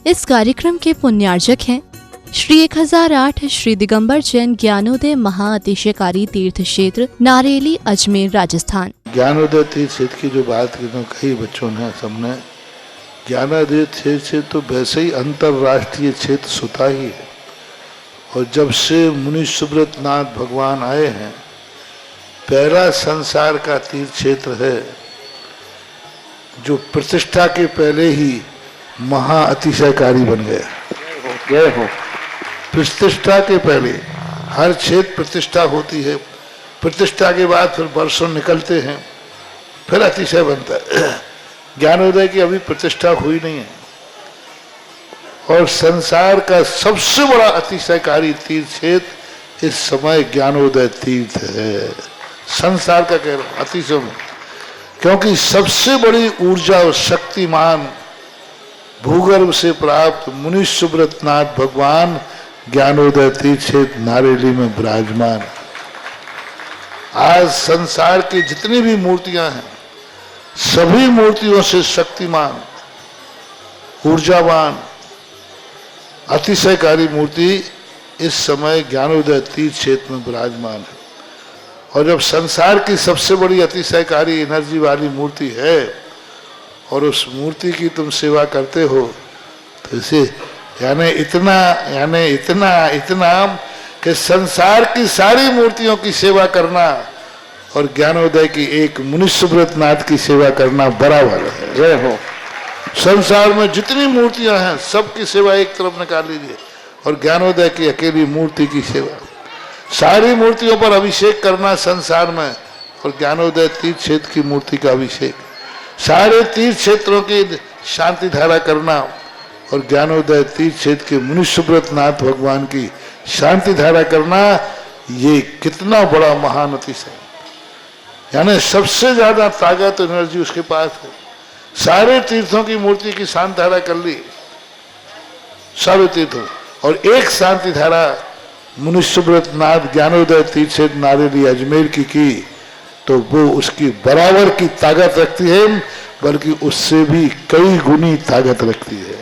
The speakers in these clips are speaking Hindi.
इस कार्यक्रम के पुण्यार्जक हैं श्री 1008 श्री दिगंबर जैन ज्ञानोदय महाअतिशयकारी तीर्थ क्षेत्र नारेली अजमेर राजस्थान। ज्ञानोदय तीर्थ क्षेत्र की जो बात कही बच्चों ने सबने, ज्ञानोदय क्षेत्र तो वैसे ही अंतर्राष्ट्रीय क्षेत्र सुता ही है। और जब से मुनि सुब्रत नाथ भगवान आए हैं, पहला संसार का तीर्थ क्षेत्र है जो प्रतिष्ठा के पहले ही महाअतिशयकारी बन गया। जय हो। प्रतिष्ठा के पहले हर क्षेत्र प्रतिष्ठा होती है, प्रतिष्ठा के बाद फिर वर्षों निकलते हैं, फिर अतिशय बनता है। ज्ञानोदय की अभी प्रतिष्ठा हुई नहीं है। और संसार का सबसे बड़ा अतिशयकारी तीर्थ क्षेत्र इस समय ज्ञानोदय तीर्थ है। संसार का कह रहा हूं अतिशय में, क्योंकि सबसे बड़ी ऊर्जा और शक्तिमान भूगर्भ से प्राप्त मुनि सुब्रत नाथ भगवान ज्ञानोदय तीर्थ क्षेत्र नारेली में विराजमान। आज संसार की जितनी भी मूर्तियां हैं, सभी मूर्तियों से शक्तिमान, ऊर्जावान, अतिशयकारी मूर्ति इस समय ज्ञानोदय तीर्थ क्षेत्र में विराजमान है। और जब संसार की सबसे बड़ी अतिशयकारी एनर्जी वाली मूर्ति है और उस मूर्ति की तुम सेवा करते हो, तो इसे यानी इतना कि संसार की सारी मूर्तियों की सेवा करना और ज्ञानोदय की एक मुनि सुब्रत नाथ की सेवा करना बराबर है। जय हो। संसार में जितनी मूर्तियां हैं सबकी सेवा एक तरफ निकाल लीजिए और ज्ञानोदय की अकेली मूर्ति की सेवा। सारी मूर्तियों पर अभिषेक करना संसार में और ज्ञानोदय तीर्थ क्षेत्र की मूर्ति का अभिषेक। सारे तीर्थ क्षेत्रों की शांति धारा करना और ज्ञानोदय तीर्थ क्षेत्र के मुनि सुब्रत नाथ भगवान की शांति धारा करना, ये कितना बड़ा महान अतिशय। यानी सबसे ज्यादा ताकत एनर्जी उसके पास है। सारे तीर्थों की मूर्ति की शांति धारा कर ली, सारे तीर्थों, और एक शांति धारा मुनि सुब्रत नाथ ज्ञानोदय तीर्थ क्षेत्र नारेली अजमेर की तो वो उसकी बराबर की ताकत रखती है, बल्कि उससे भी कई गुनी ताकत रखती है।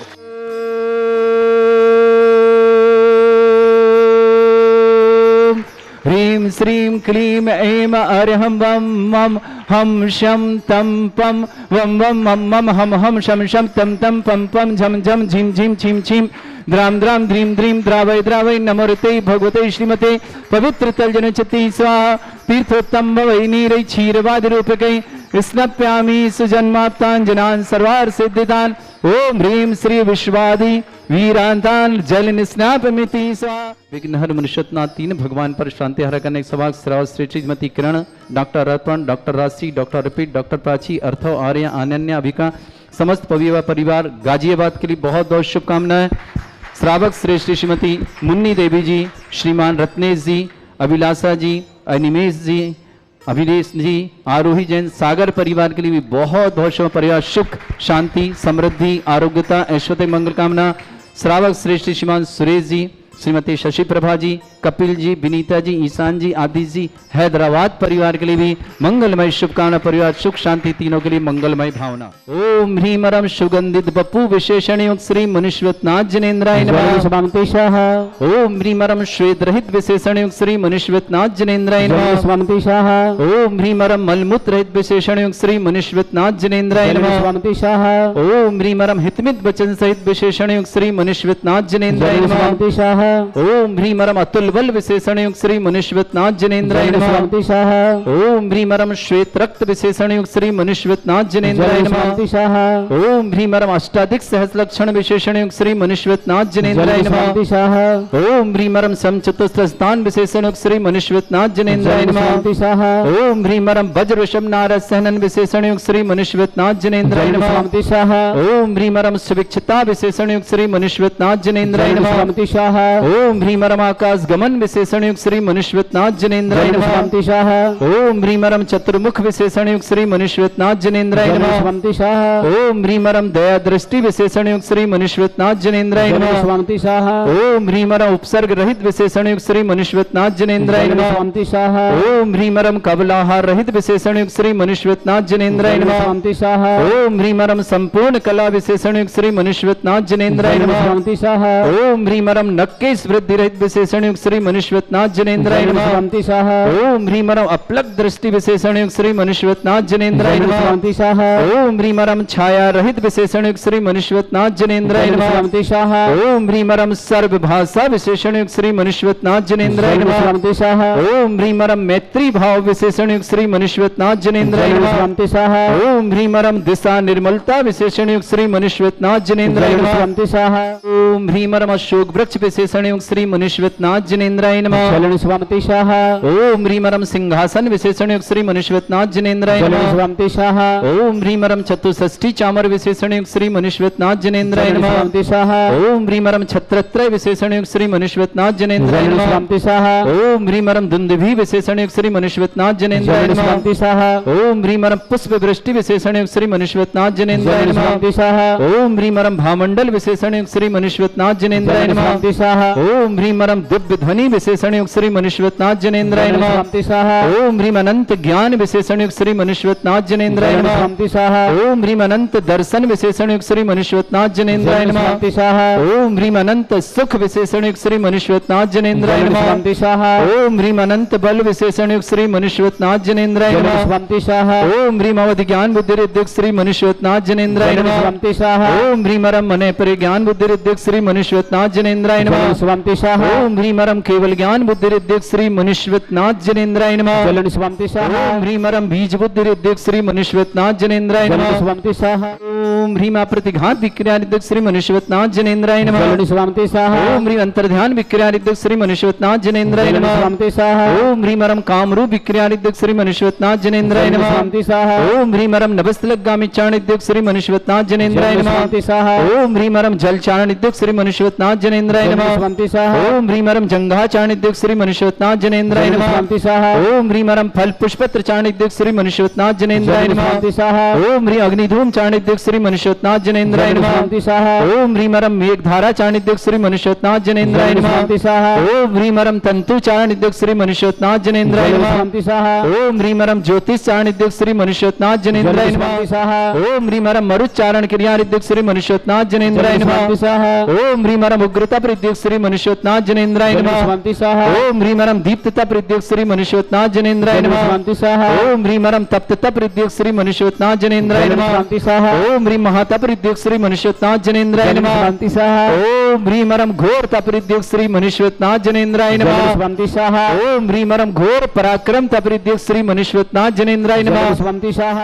ह्रीं श्रीं क्लीं ऐं अर्हं वं मं हम शं तं पं वं वं मं मं हम हम शं शं तं तं पं पं झं झं झिं झिं छिं छिं द्रां द्रां द्रीं द्रीं द्रावय द्रावय नमोते भगवते श्रीमते पवित्र तलजनचति स्वाहा। तीर्थोत्तम भवै नीरै क्षीरवाद रूपकै स्नप्यामि सुजन्माप्ताञ्जनान् सर्वार्थ सिद्धिदान्। ओम ह्रीं श्री विश्वादि वीरांतान जल निस्नापमिति स्वाहा। विघ्नहर मनुष्यनाथ तीन भगवान पर शांति हरा करने सभाग श्राव श्री श्रीमती किरण, डॉक्टर अर्पण, डॉक्टर राशि, डॉक्टर रिपीट, डॉक्टर प्राची, अर्थव, आर्य, अनन्या, अभिका, समस्त पविवा परिवार गाजियाबाद के लिए बहुत बहुत शुभकामनाएं। श्रावक श्रेष्ठ श्रीमती मुन्नी देवी जी, श्रीमान रत्नेश जी, अभिलाषा जी, अनिमेश जी, अभिलेश जी, आरोही जैन, सागर परिवार के लिए भी बहुत बहुत शुभ परिवार, सुख, शांति, समृद्धि, आरोग्यता, ऐश्वर्य, मंगल कामना। श्रावक श्रेष्ठ श्रीमान सुरेश जी, श्रीमती शशि प्रभा जी, कपिल जी, विनीता जी, ईशान जी, आदिश जी, हैदराबाद परिवार के लिए भी मंगलमय शुभकामना। परिवार सुख शांति तीनों के लिए मंगलमय भावना। ओम ह्रीं परम सुगंधित बपु विशेषण युक्त श्री मुनिश्वत नाथ जनेन्द्राय नमः। ओम ह्रीं परम श्वेत रहित विशेषण युक्त श्री मुनिश्वत नाथ जनेन्द्राय नमः। ओम ह्रीं परम मलमूत्र रहित विशेषण युक्त श्री मुनिश्वत नाथ जनेन्द्राय नमः। ओम ह्रीं परम हितमित वचन सहित विशेषण युक्त श्री मुनिश्वत नाथ जनेन्द्राय नमः। ओम ह्रीं परम अतुल बल विशेषण युक्त श्री मुनिश्वत नाथ जनेन्द्राय नमः। ओम ह्रीं परम श्वेत रक्त विशेषण युक्त श्री मुनिश्वत नाथ जनेन्द्राय नमः। ओम ह्रीं परम अष्टाधिक सहस्र लक्षण विशेषण युक्त श्री मुनिश्वत नाथ जनेन्द्राय नमः। ओम ह्रीं परम समचतुस्र स्थान विशेषण युक्त श्री मुनिश्वत नाथ जनेन्द्राय नमः। ओम ह्रीं परम वज्र वृषभ नारद सहनन विशेषण युक्त श्री मुनिश्वत नाथ जनेन्द्राय नमः। ओम ह्रीं परम सुविक्षता विशेषण युक्त श्री मुनिश्वत नाथ जनेन्द्राय नमः। ओम ह्रीमरम आकाश गमन विशेषण युक्त श्री मनुष्यवतनाथ जनेन्द्राय नमः। स्वांतिशाह ओम ह्रीमरम चतुर्मुख विशेषण युक्त श्री मनुष्यवतनाथ जनेन्द्राय नमः। स्वांतिशाह ओम ह्रीमरम दया दृष्टि विशेषण युक्त श्री मनुष्यवतनाथ जनेन्द्राय नमः। स्वांतिशाह ओम ह्रीमरम उपसर्ग रहित विशेषण युक्त श्री मनुष्यवतनाथ जनेन्द्राय नमः। स्वांतिशाह ओम ह्रीमरम कबलाहार रहित विशेषण युक्त श्री मनुष्यवतनाथ जनेन्द्राय नमः। स्वांतिशाह ओम ह्रीमरम संपूर्ण कला विशेषण युक्त श्री मनुष्यवतनाथ जनेन्द्राय नमः। स्वांतिशाह ओम ह्रीमरम नक्केश वृद्धि रहित विशेषण युक्त श्री मनुष्यवतनाथ जनेन्द्राय नमः। स्वांतिशाह ओम ह्रीमरम अपलक दृष्टि विशेषण युक्त श्री मनुष्यवतनाथ जनेन्द्राय नमः। स्वांतिशाह ओम ह्रीमरम छाया रहित विशेषण युक्त श्री मनुष्यवतनाथ जनेन्द्राय नमः। स्वांतिशाह ओम ह्रीमरम सर्व भाषा विशेषण युक्त श्री मनुष्यवतनाथ जनेन्द्राय नमः। स्वांतिशाह ओम ह्रीमरम मैत्री भाव विशेषण युक्त श्री मनुष्यवतनाथ जनेन्द्राय नमः। स्वांतिशाह ओम ह्रीमरम दिशा निर्मलता विशेषण युक्त श्री मनुष्यवतनाथ जनेन्द्राय नमः। स्वांतिशाह ओम ह्रीमरम अशोक वृक्ष विशेषण युक्त श्री मनुष्यवतनाथ जनेन्द्राय नमः। स्वांतिशाह ओम ह्रीमरम सिंहासन विशेषण युक्त श्री मनुष्यवतनाथ जनेन्द्राय नमः। स्वांतिशाह ओम ह्रीमरम चतुष्षष्ठी चामर विशेषण युक्त श्री मनुष्यवतनाथ जनेन्द्राय नमः। स्वांतिशाह ओम ह्रीमरम छत्रत्रय विशेषण युक्त श्री मनुष्यवतनाथ जनेन्द्राय नमः। स्वांतिशाह ओम ह्रीमरम दुंदुभि विशेषण युक्त श्री मनुष्यवतनाथ जनेन्द्राय नमः। स्वांतिशाह ओम ह्रीमरम पुष्प वृष्टि विशेषण युक्त श्री मनुष्यवतनाथ जनेन्द्राय नमः। स्वांतिशाह ओम ह्रीमरम भामंडल विशेषण युक्त श्री मनुष्यवतनाथ जनेन्द्राय नमः। स्वांतिशाह ओम ह्रीमरम दिव्य ध्वनि विशेषण युक्त श्री मनुष्यवतनाथ जनेन्द्राय नमः। स्वांतिशाह ओम ह्रीम अनंत ज्ञान विशेषण युक्त श्री मनुष्यवतनाथ जनेन्द्राय नमः। स्वांतिशाह ओम ह्रीम अनंत दर्शन विशेषण युक्त श्री मनुष्यवतनाथ जनेन्द्राय नमः। स्वांतिशाह ओम ह्रीम अनंत सुख विशेषण युक्त श्री मनुष्यवतनाथ जनेन्द्राय नमः। स्वांतिशाह ओम ह्रीम अनंत बल विशेषण युक्त श्री मनुष्यवतनाथ जनेन्द्राय नमः। स्वांतिशाह ओम ह्रीम अवधि ज्ञान बुद्धि रिद्धिक श्री मनुष्यवतनाथ जनेन्द्राय नमः। स्वांतिशाह ओम ह्रीमरम मने परि ज्ञान बुद्धि रिद्धिक श्री मनुष्यवतनाथ जनेन्द्राय नमः। स्वांतिशाह ओम ह्रीमरम केवल ज्ञान बुद्धि रिद्धिक श्री मनुष्यवतनाथ जनेन्द्राय नमः। स्वांतिशाह ओम ह्रीमरम बीज बुद्धि रिद्धिक श्री मनुष्यवतनाथ जनेन्द्राय नमः। स्वांतिशाह ओम ह्रीम प्रतिघात विक्रिया रिद्धिक श्री मनुष्यवतनाथ जनेन्द्राय नमः। स्वांतिशाह ओम ह्रीम अंतर्ध्यान विक्रिया रिद्धिक श्री मनुष्यवतनाथ जनेन्द्राय नमः। स्वांतिशाह ओम ह्रीमरम कामरूप विक्रिया रिद्धिक श्री मनुष्यवतनाथ जनेन्द्राय नमः। स्वांतिशाह ओम ह्रीमरम नभस्थलगामी चारण रिद्धिक श्री मनुष्यवतनाथ जनेन्द्राय नमः। स्वांतिशाह ओम ह्रीमरम जल चारण रिद्धिक श्री मनुष्यवतनाथ जनेन्द्राय नमः। स्वांतिशाह ओम ह्रीमरम जंघा चारण रिद्धिक श्री मनुष्यवतनाथ जनेन्द्राय नमः। स्वांतिशाह ओम ह्रीमरम फल पुष्पत्र चारण रिद्धिक श्री मनुष्यवतनाथ जनेन्द्राय नमः। स्वांतिशाह ओम ह्री अग्निधूम चारण रिद्धिक श्री मनुष्यवतनाथ जनेन्द्राय नमः। स्वांतिशाह ओम ह्रीमरम मेघधारा चारण रिद्धिक श्री मनुष्यवतनाथ जनेन्द्राय नमः। स्वांतिशाह ओम ह्रीमरम तंतु चारण रिद्धिक श्री मनुष्यवतनाथ जनेन्द्राय नमः। स्वांतिशाह ओम ह्रीमरम ज्योतिष चारण रिद्धिक श्री मनुष्यवतनाथ जनेन्द्राय नमः। स्वांतिशाह ओम ह्रीमरम मरुच्चारण क्रिया रिद्धिक श्री मनुष्यवतनाथ जनेन्द्राय नमः। स्वांतिशाह ओम ह्रीमरम उग्रता रिद्धिक श्री मनुष्यवतनाथ जनेन्द्राय नमः। स्वांतिशाह ओम ह्रीमरम दीप्तता रिद्धिक श्री मनुष्यवतनाथ जनेन्द्राय नमः। स्वांतिशाह ओम ह्रीमरम तप्तता रिद्धिक श्री मनुष्यवतनाथ जनेन्द्राय नमः। स्वांतिशाह ओम ह्रीम महातप रिद्धिक श्री मनुष्यवतनाथ जनेन्द्राय नमः। स्वांतिशाह ओम ह्रीमरम घोर तप रिद्धिक श्री मनुष्यवतनाथ जनेन्द्राय नमः। स्वांतिशाह ओम ह्रीमरम घोर पराक्रम तप रिद्धिक श्री मनुष्यवतनाथ जनेन्द्राय नमः। स्वांतिशाह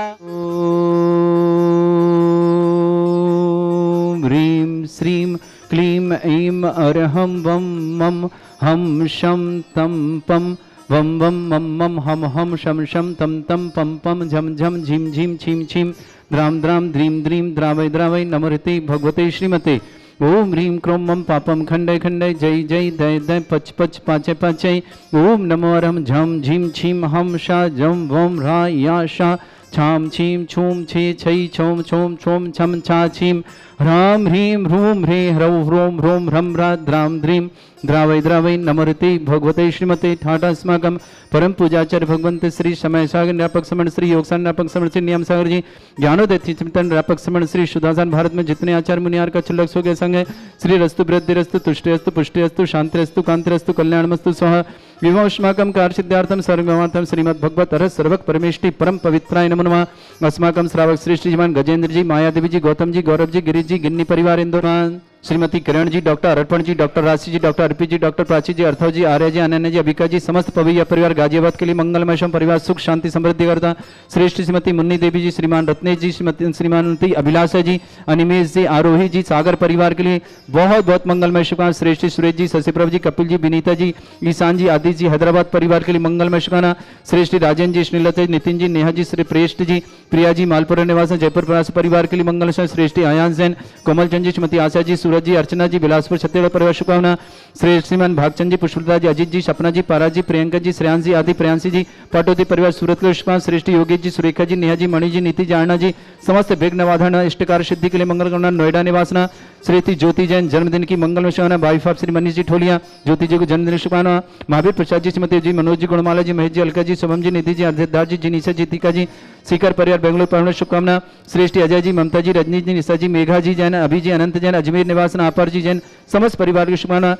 ओम ह्रीम श्रीम क्लीम ऐम अरहम वम मम हम शम तम पम वम वम मम मम हम शम शम तम तम पम पम झम झम झिम झिम छिम छिम द्राम द्राम द्रीम द्रीम द्रावय द्रावय नमृते भगवते श्रीमते। ओम ह्रीम क्रोम मम पापम खंडय खंडय जय जय दय दय पच पच पाचय पाचय। ओम नमो अरहम झम झिम छिम हम शा जम वम रा या शा छाम छीम छूम छे छई छोम छोम छोम छम छा छीम ह्राम ह्रीम ह्रूम ह्रे ह्रौ ह्रोम ह्रोम ह्रम ह्रा द्राम द्रीम द्रावय द्रावय नमृते भगवते श्रीमते। ठाटास्माकम परम पूजाचार्य भगवंत श्री समय सागर निरापक समण श्री योगसान निरापक समण श्री नियम सागर जी ज्ञानोदय चिंतन निरापक समण श्री शुद्धासान भारत में जितने आचार्य मुनियार का चुल्लक सो गए संग है श्री रस्तु वृद्धि रस्तु तुष्टि अस्तु पुष्टि अस्तु शांति अस्तु कांति अस्तु कल्याणमस्तु स्वाहा। विवाहस्माकं कार्य सर्वमार्थम श्रीमद् भगवत अरहत सर्वक परमेष्टि परम पवित्राय नमो नमः। अस्माकं श्रावक श्री श्रीमान गजेंद्र जी माया देवी जी गौतम जी गौरव जी गिरीश जी गिन्नी परिवार इंदौर श्रीमती किरण जी डॉक्टर अर्पण जी डॉक्टर राशि जी डॉक्टर अर्पित जी डॉक्टर प्राची जी अर्थव जी आर्य जी अनन्या जी अभिका जी समस्त पवित्र परिवार गाजियाबाद के लिए मंगलमय शुभ परिवार सुख शांति समृद्धि करता। श्रेष्ठ श्रीमती मुन्नी देवी जी श्रीमान रत्नेश जी श्रीमती अभिलाषा जी अनिमेश जी आरोही जी सागर परिवार के लिए बहुत बहुत मंगलमय शुभकामना। श्रेष्ठ सुरेश जी शशिप्रभ जी कपिल जी विनीता जी ईशान जी आदि जी हैदराबाद परिवार के लिए मंगलमय शुभकामना। श्रेष्ठ राजेंद्र जी श्रीलता जी नितिन जी नेहा जी श्री प्रेष्ठ जी प्रिया जी मालपुरा निवास जयपुर प्रवास परिवार के लिए मंगल। श्रेष्ठ आयान जैन कोमल चंद जी श्रीमती आशा जी सूरज जी, अर्चना जी, बिलासपुर छत्तीसगढ़ परिवार शुभकामना। श्रेष्ठ श्रीमान भागचंद जी, पुष्पलता जी, अजीत जी, सपना जी, पारा जी, प्रियंका जी, श्रेयांश जी, आदि प्रियांशी जी, पाटोदी परिवार सूरत के शुभकामना। श्रेष्ठ योगेश जी, सुरेखा जी, नेहा जी, मणि जी, नीति जी, आरणा जी, समस्त विघ्न निवारण इष्टकार सिद्धि के लिए मंगल कामना। नोएडा निवासना श्रीमती ज्योति जैन, जन्मदिन की मंगल शुभकामना। वाइफ ऑफ श्री मनीष जी ठोलिया, ज्योति जी को जन्मदिन शुभकामना। महावीर प्रसाद जी, श्रीमती जी, मनोज जी, गुणमाला जी, महेश जी, अलका जी, शुभम जी, निधि जी, अर्जितदार जी, जिनीसा जी, टीका जी, सीकर परिवार बेंगलुरु परिवार शुभकामना। श्रेष्ठ अजय जी, ममता जी, रजनी जी, निशा जी, मेघा जी जैन, अभी जी, अनंत जैन, अजमेर निवासन, अपर जी जैन, समस्त परिवार की शुभकामना।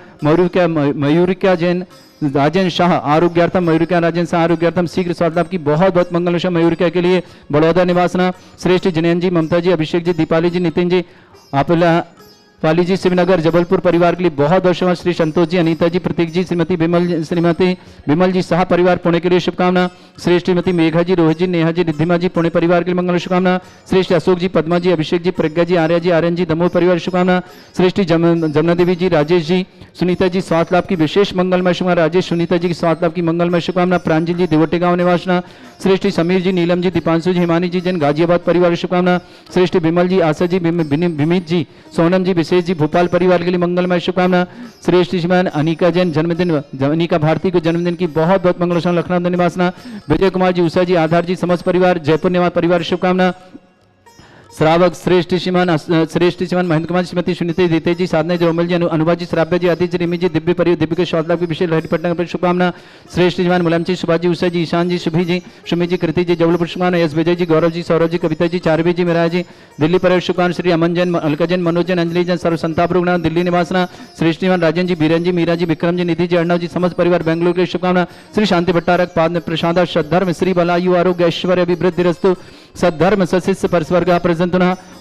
मयूरिका जैन, राजन शाह आरोग्यार्थम, मयूरिका राजन शाह आरोग्यार्थम शीघ्र स्वास्थ्य लाभ की बहुत बहुत मंगल आशा मयूरिका के लिए बड़ौदा निवासना। श्रेष्ठ जैन जी, ममता जी, अभिषेक जी, दीपाली जी, नितिन जी, आपला पाली जी, शिवनगर जबलपुर परिवार के लिए बहुत बहुत शुभकामना। श्री संतोष जी, अनीता जी, प्रतीक जी, श्रीमती विमल जी शाह परिवार पुणे के लिए शुभकामना। श्रेष्ठ श्रीमती मेघा जी, रोहित जी, नेहा जी, रिद्धिमा जी, पुणे परिवार के लिए मंगल शुभकामना। श्रेष्ठ अशोक जी, पद्मा जी, अभिषेक जी, प्रज्ञा जी, आर्या जी, आर्यन जी, दमोह परिवार शुभकामना। श्रेष्ठ जमुना देवी जी, राजेश जी, सुनीता जी, स्वास्थ्य लाभ की विशेष मंगलमय शुभकामना। राजेश सुनीता जी की स्वास्थ्य लाभ की मंगलमय शुभकामना। प्रांजल जी, देवटे गांव निवासना। श्रेष्ठ समीर जी, नीलम जी, दीपांशु जी, हिमानी जी जैन, गाजियाबाद परिवार शुभकामना। श्रेष्ठ विमल जी, आशा जी, विमित जी, सोनम जी, विशेष जी, भोपाल परिवार के लिए मंगलमय शुभकामना। श्रेष्ठ श्रीमान अनिका जैन, जन्मदिन अनिका भारती को जन्मदिन की बहुत बहुत मंगल शुभकामना। लखनऊ निवासना। विजय कुमार जी, उषा जी, आधार जी, समस्त परिवार जयपुर निवास परिवार शुभकामना। श्रावक श्रेष्ठ श्रीमान महेंद्र कुमार, श्रीमती सुनीता दीते जी, साधना जी, रोमल जी, अनुभा जी, श्राव्य जी, आदित्य रिमी जी, दिव्य परिवार दिव्य के शौतलाभ की विशेष लहरी पटना पर शुभकामना। श्रेष्ठ श्रीमान मुलायम जी, सुभाष जी, उषा जी, ईशान जी, शुभी जी, सुमी जी, कृति जी, जबलपुर शुभकामना। यश विजय जी, गौरव जी, सौरभ जी, कविता जी, चारवी जी, मेरा जी, दिल्ली परिवार शुभकामना। श्री अमन जैन, अलका जैन, मनोज जैन, अंजलि जैन, सर्व संताप रुग्ण दिल्ली निवासना। श्रेष्ठ श्रीमान राजन जी, बीरन जी, मीरा जी, विक्रम जी, निधि जी, अर्णव जी, समस्त परिवार बेंगलुरु के लिए शुभकामना। श्री शांति भट्टारक पाद प्रसाद सद्धर्म श्री बलायु आरोग्य ऐश्वर्य अभिवृद्धि रस्तु सद्धर्म सशिष्य परस्वर्ग प्रसन्ना।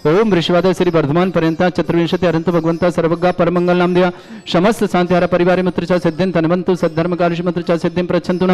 ओम ऋषवादय श्री वर्धमान पर्यंता चतुर्विंशति अरंत भगवंता सर्वज्ञ परमंगल नाम दिया समस्त शांतिहार परिवार मित्र च सिद्धिं तन्वन्तु सद्धर्म कार्य मित्र च सिद्धिं प्रच्छन्तु।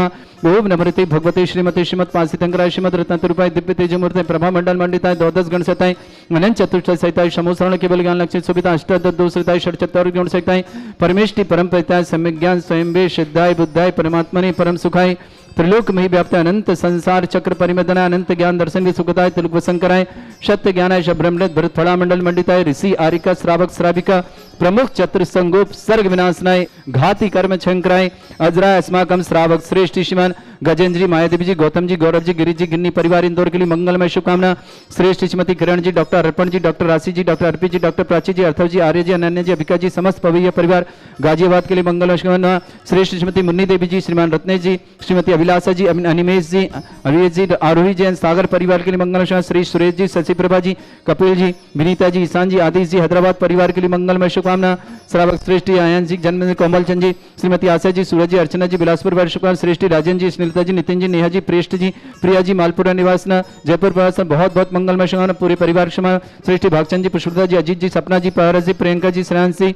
ओम नमृते भगवते श्रीमते श्रीमत् पासितंकराय श्रीमद् रत्नतरूपाय दिव्य तेजमूर्ते प्रभा मंडल मंडिताय द्वादश गण सहिताय अनंत चतुष्टय सहिताय समोसरण केवल ज्ञान लक्ष्य सुविधा अष्टादश दोषिताय षट्चत्वार गुण सहिताय परमेष्टि परम परिताय सम्यक ज्ञान स्वयं वे सिद्धाय बुद्धाय परमात्मने परम सुखाय त्रिलोक में व्याप्त अनंत संसार चक्र परिमदना अनंत ज्ञान दर्शन के सुखदाय तिलक वसंकराय सत्य ज्ञानाय शब्रमृत भरत फला मंडल मंडिताय ऋषि आरिका श्रावक श्राविका प्रमुख चतुर संगोप सर्ग विनाशनाय घाती कर्म छंकराय अजराय अस्माकम श्रावक श्रेष्ठ श्रीमान गजेंद्र जी, मायादेवी जी, गौतम जी, गौरव जी, गिरीश जी, गिन्नी परिवार इंदौर के लिए मंगलमय शुभकामना। श्रेष्ठ श्रीमती किरण जी, डॉक्टर अर्पण जी, डॉक्टर राशि जी, डॉक्टर अर्पित जी, डॉक्टर प्राची जी, अर्थव जी, आर्य जी, अनन्या जी, अभिका जी, समस्त पवैया परिवार गाजियाबाद के लिए मंगलमय शुभकामना। श्रेष्ठ श्रीमती मुन्नी देवी जी, श्रीमान रत्नेश जी, श्रीमती अभिलाषा जी, अनिमेश जी, अभिवेश जी, आरोही जैन सागर परिवार के लिए मंगलमय शुभकामना। श्री सुरेश जी, शशि प्रभा जी, कपिल जी, विनीता जी, ईशान जी, आदिश जी, हैदराबाद परिवार के लिए मंगलमय शुभकामना। श्रावक श्रेष्ठ आयन जी, जन्मदिन कोमल चंद जी, श्रीमती आशा जी, सूरज जी, अर्चना जी, बिलासपुर परिवार शुभकामना। श्रेष्ठ राजन जी, स्निग्धा जी, नितिन जी, नेहा जी, प्रेष्ठ जी, प्रिया जी, मालपुरा निवासना जयपुर परिवार बहुत बहुत मंगलमय शुभकामना पूरे परिवार क्षमा। श्रेष्ठ भागचंद जी, पुष्पलता जी, अजीत जी, सपना जी, पारस जी, प्रियंका जी, श्रेयांशी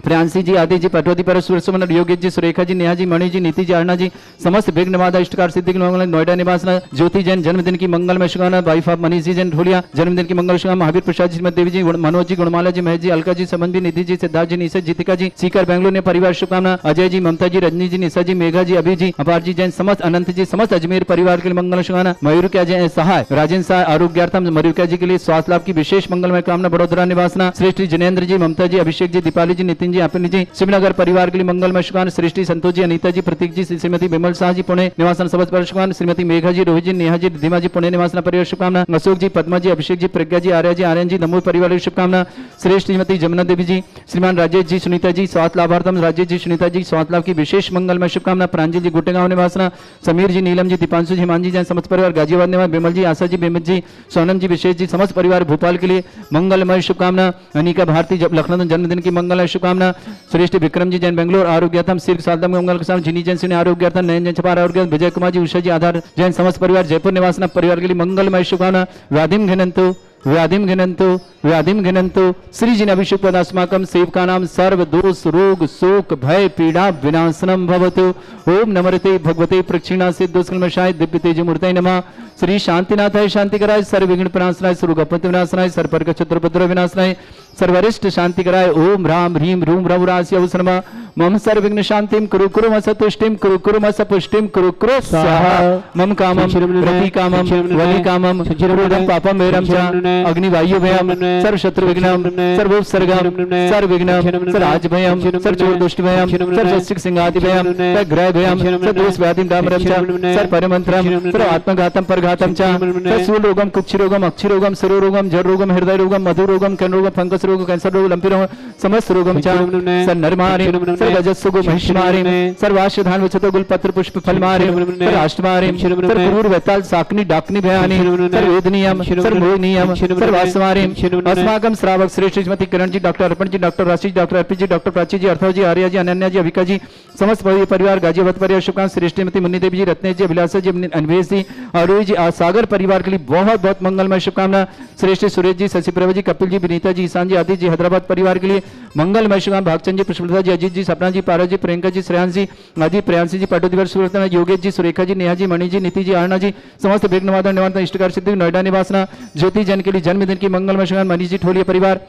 प्रियांशी जी, आदि जी, पटवती पर सूर्यसुमन, योगेश जी, सुरेखा जी, नेहा जी, मणि जी, नीति जी, अर्णा जी, समस्त विघ्न बाधा इष्टकार सिद्धि की मंगल। नोएडा निवासना ज्योति जैन, जन्मदिन की मंगलमय शुभकामना। वाइफ ऑफ मनीष जी जैन ढोलिया, जन्मदिन की मंगल शुभकामना। महावीर प्रसाद जी, श्रीमती देवी जी, मनोज जी, गुणमाला जी, महेश जी, अलका जी, समन जी, निधि जी, सिद्धार्थ जी, निशा, जीतिका जी, सीकर बेंगलुरु ने परिवार शुभकामना। अजय जी, ममता जी, रजनी जी, निशा जी, मेघा जी, अभी जी, अपार जी जैन, समस्त अनंत जी, समस्त अजमेर परिवार के लिए मंगल शुभकामना। मयूरिका जैन सहाय राजन सहाय आरोग्यार्थम मयूरिका जी के लिए स्वास्थ्य लाभ की विशेष मंगलमय कामना। बड़ोदरा निवासना श्रेष्ठ जनेन्द्र जी, ममता जी, अभिषेक जी, दीपाली जी, नितिन जी, अपनी जी, शिवनगर परिवार के लिए मंगलमय शुभकामना। श्रेष्ठी संतोष जी, अनीता जी, प्रतीक जी, श्रीमती विमल शाह जी, पुणे निवासन समस्त परिवार शुभकामना। श्रीमती मेघा जी, रोहित जी, नेहा जी, रिद्धिमा जी, पुणे निवासन परिवार शुभकामना। अशोक जी, पद्मा जी, अभिषेक जी, प्रज्ञा जी, आर्या जी, आर्यन जी, दमोह परिवार की शुभकामना। श्रेष्ठ श्रीमती जमुना देवी जी, श्रीमान राजेश जी, सुनीता जी, स्वास्थ्य लाभार्थम राजेश जी, सुनीता जी, स्वास्थ्य लाभ की विशेष मंगलमय शुभकामना। प्रांजल जी, गुटेगांव निवासना। समीर जी, नीलम जी, दीपांशु जी, हिमांजी जैन, समस्त परिवार गाजियाबाद निवास। विमल जी, आशा जी, बेमत जी, सोनम जी, विशेष जी, समस्त परिवार भोपाल के लिए मंगलमय शुभकामना। अनिका भारती लखनऊ जन्मदिन की मंगलमय शुभकामना। श्रेष्ठ विक्रम जी जैन, बेंगलोर आरोग्यर्थम सिर्फ साधम मंगल के साथ जिनी जैन सिने आरोग्यर्थम नयन जैन छपार आरोग्य। विजय कुमार जी, उषा जी, आधार जैन, समस्त परिवार जयपुर निवासना परिवार के लिए मंगलमय शुभकामना। व्याधिम घिनंतु श्री जिन अभिषेक पदास्माकम सेवका नाम सर्व दोष रोग शोक भय पीड़ा विनाशनम भवतु। ओम नमरते भगवते प्रक्षिणा सिद्धोस्कलमशाय दिव्य तेज मूर्तये नमः। श्री शांतिनाथाय शांतिकराय सर्व विघ्न प्रणाशनाय सर्वगपति विनाशनाय सर्वपर्क चतुर्भद्र विनाशनाय सर्वरिष्ट शांतिकराय ओम राम ह्रीम रूम रवरास्य अवसरमा मम सर्वविघ्न शांतिम कुरु कुरु मसतुष्टिम कुरु कुरु मसपुष्टिम कुरु कुरु स्वाहा। मम कामम प्रति कामम वलि कामम क्रोधम पापम वैरम च अग्निवायु भयम सर्व शत्रु विघ्नम सर्व उपसर्गम सर्व विघ्नम सर्व भयम सर्व चोर दुष्ट भयम सर्व शस्त्र सिंहादि भयम सर्व ग्रह भयम सर्व दोष व्याधि डामरम च सर्व परमंत्रम सर्व आत्मघातम परघातम च सर्व सूल रोगम कुक्षि रोगम अक्षि रोगम सरो रोगम जड़ रोगम हृदय रोगम मधु रोगम कर्ण रोगम फंगस रोग कैंसर रोग लंपी रोग समस्त रोगम च सर्व नरमारि सर्व रजस्सुगो महिष्मारि सर्व आश्रधान वचतो गुल पत्र पुष्प फल मारे सर्व अष्टमारि सर्व क्रूर वेताल साकनी डाकनी भयानि सर्व वेदनीयम सर्व मोहनीयम सर्व आसमारि अस्माकम श्रावक श्रेष्ठ श्रीमती किरण जी डॉक्टर अर्पण जी डॉक्टर राशि डॉक्टर अर्पित जी डॉक्टर प्राची जी अर्थव जी आर्या जी अनन्या जी अभिका जी समस्त परिवार गाजियाबाद परिवार शुभकाम श्रेष्ठ श्रीमती मुन्नी देवी जी रत्नेश जी अभिलाषा जी अनवेश जी और जी सागर परिवार के लिए बहुत बहुत मंगलमय शुभकामना श्रेष्ठ सुरेश जी शशि प्रभा जी कपिल जी विनीता जी ईशान जी आदि जी हैदराबाद परिवार के लिए मंगलमय शुभकामना भागचंद जी पुष्पलता जी अजीत जी सपना जी पारा जी प्रियंका जी श्रेयांश जी आदि प्रियांशी जी पाटो दिवस सुरतना योगेश जी सुरेखा जी नेहा जी मणि जी नीति जी आरणा जी समस्त विघ्न निवारण निवारण इष्टकार सिद्धि नोएडा निवासना ज्योति जन के लिए जन्मदिन की मंगलमय शुभकामना मनीष जी ठोलिया परिवार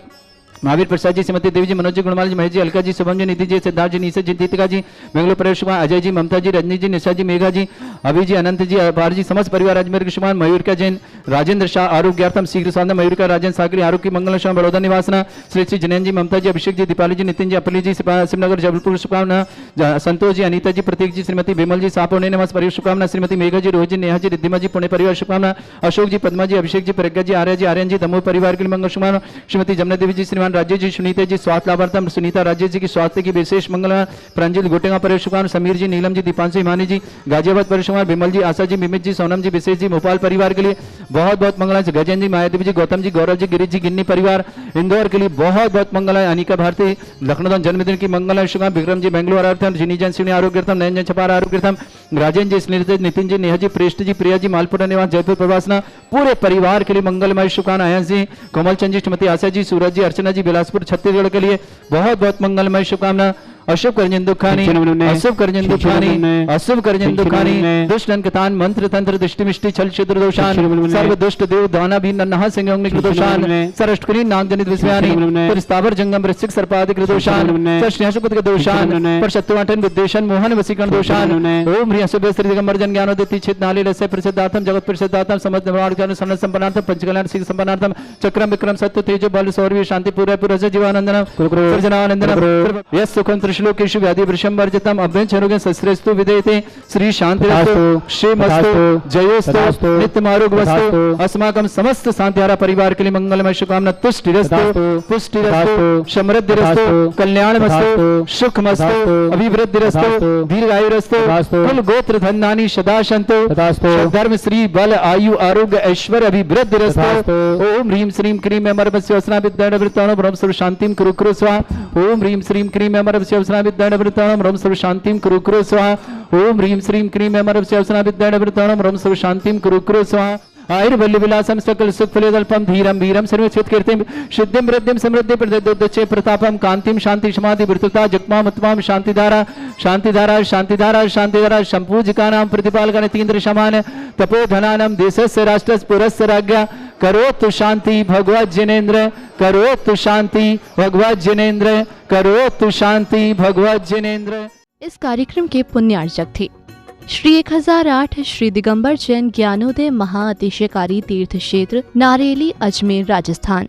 महावीर प्रसाद जी श्रीमती देवी जी मनोज जी गुणमाल जी महेश जी अलका जी शुभम जी निधि जी सिद्धार्थ जी नीसे जी दीपिका जी बेंगलुरु प्रवेश कुमार अजय जी ममता जी रजनी जी निशा जी मेघा जी अभि जी अनंत जी अपार जी समस्त परिवार अजमेर कृष्ण मयूर का जैन राजेंद्र शाह आरोग्यार्थम शीघ्र साधना मयूर का राजेंद्र सागरी आरोग्य मंगल शाह बड़ौदा निवासना श्री श्री जैन जी ममता जी अभिषेक जी दीपाली जी नितिन जी अपली जी शिवनगर जबलपुर शुभकामना संतोष जी अनीता जी प्रतीक जी श्रीमती विमल जी सापोने नमस परिवार शुभकामना श्रीमती मेघा जी रोहित जी नेहा जी रिद्धिमा जी पुणे परिवार शुभकामना अशोक जी पद्मा जी अभिषेक जी प्रज्ञा जी आर्यन जी दमोह परिवार के लिए मंगल शुभकामना श्रीमती जमुना देवी जी श्रीमान राज्य जी सुनीता जी स्वास्थ्य लाभार्थम सुनीता राज्य जी की स्वास्थ्य की विशेष मंगल प्रंजित गोटेगा परिवार समीर जी नीलम जी दीपांशु हिमानी जी गाजियाबाद परिवार विमल जी आशा जी मिमित जी सोनम जी विशेष जी भोपाल परिवार के लिए बहुत बहुत मंगल गजेंद्र जी मायादेवी जी गौतम जी गौरव जी गिरीश जी गिन्नी परिवार इंदौर के लिए बहुत बहुत मंगल है अनिका भारती लखनऊ जन्मदिन की मंगल शुभकामना विक्रम जी बेंगलुरु आरोग्यम जिनी जन सिवनी आरोग्यर्थम नयन जन छपार आरोग्यर्थम राजेंद्र जी स्निग्ध नितिन जी नेहा जी प्रेष्ठ जी प्रिया जी मालपुरा निवास जयपुर प्रवासना पूरे परिवार के लिए मंगलमय शुभकामना आयंस जी कोमल चंद जी श्रीमती आशा जी सूरज जी अर्चना जी बिलासपुर छत्तीसगढ़ के लिए बहुत बहुत मंगलमय शुभकामना अशुभ करजन दुखानी अशुभ करजन दुखानी अशुभ करजन दुखानी दुष्ट कतान मंत्र तंत्र दृष्टि मिष्टि छल छिद्र दोषान सर्व दुष्ट देव दाना भी नन्हा सिंह अग्नि दोषान सरष्टकरी नाग जनित विस्मयानी पर स्थावर जंगम वृश्चिक सर्पादिक दोषान सर्ष्ण्याशुपत के दोषान पर शत्रुआटन विद्वेषण मोहन वसीकरण दोषान ओम ह्रीं शुभ श्री दिगंबर जन ज्ञानोदिति चित नाली रस्य प्रसिद्धार्थम जगत प्रसिद्धार्थम समस्त निर्माण ज्ञान सन्न संपन्नार्थम पंचकल्याण सिद्ध संपन्नार्थम चक्रम विक्रम सत्य तेज बल शौर्य शांति पूरा पूरा जीवानंदनम सर्जनानंदनम यस सुखम श्लोकेशु व्याधि वृषम वर्जितम अभ्यंचरोगे शस्त्रेस्तु विदेते श्री शांतिरस्तु श्रीमस्तु जयोस्तु नित्यमारोग्यवस्तु अस्माकं समस्त शांतिहारा परिवार के लिए मंगलमय शुभकामना तुष्टिरस्तु पुष्टिरस्तु समृद्धिरस्तु कल्याणमस्तु सुखमस्तु अभिवृद्धिरस्तु दीर्घायुरस्तु कुल गोत्र धनानि सदा सन्तु धर्म श्री बल आयु आरोग्य ऐश्वर्य अभिवृद्धिरस्तु ओम ह्रीं श्रीं क्रीं अमरवस्य वसनाभिद्दण्डवृत्ताणो ब्रह्म सर्व शांतिं कुरु कुरु स्वाहा ओम ह्रीं श्रीं क्रीं अमरवस्य वसनाभिद्दण्डवृत्ताणो ब्रह्म सर्व शांतिं कुरु कुरु स्वाहा ओम ह्रीं श्रीं क्रीं अमरवस्य वसनाभिद्दण्डवृत्ताणो ब्रह्म सर्व शांतिं कुरु कुरु स्वाहा आयुर्वल्ली विलासम सकल सुख फलेदल्पम धीरम वीरम सर्वचित कीर्तिम सिद्धिम वृद्धिम समृद्धि प्रदोदचे प्रतापम कांतिम शांति समाधि वृत्तता जगमाम उत्तमाम शांतिधारा शांतिधारा शांतिधारा शांतिधारा संपूजिका नाम प्रतिपालक तीन्द्र समान तपोधनानम देशस्य राष्ट्रस्य पुरस्य राज्ञा करोतु शांति भगवत जिनेन्द्र करोतु शांति भगवत जिनेन्द्र करोतु शांति भगवत जिनेन्द्र। इस कार्यक्रम के पुण्यार्चक थे श्री 1008 श्री दिगंबर जैन ज्ञानोदय महाअतिशयकारी तीर्थ क्षेत्र नारेली अजमेर राजस्थान।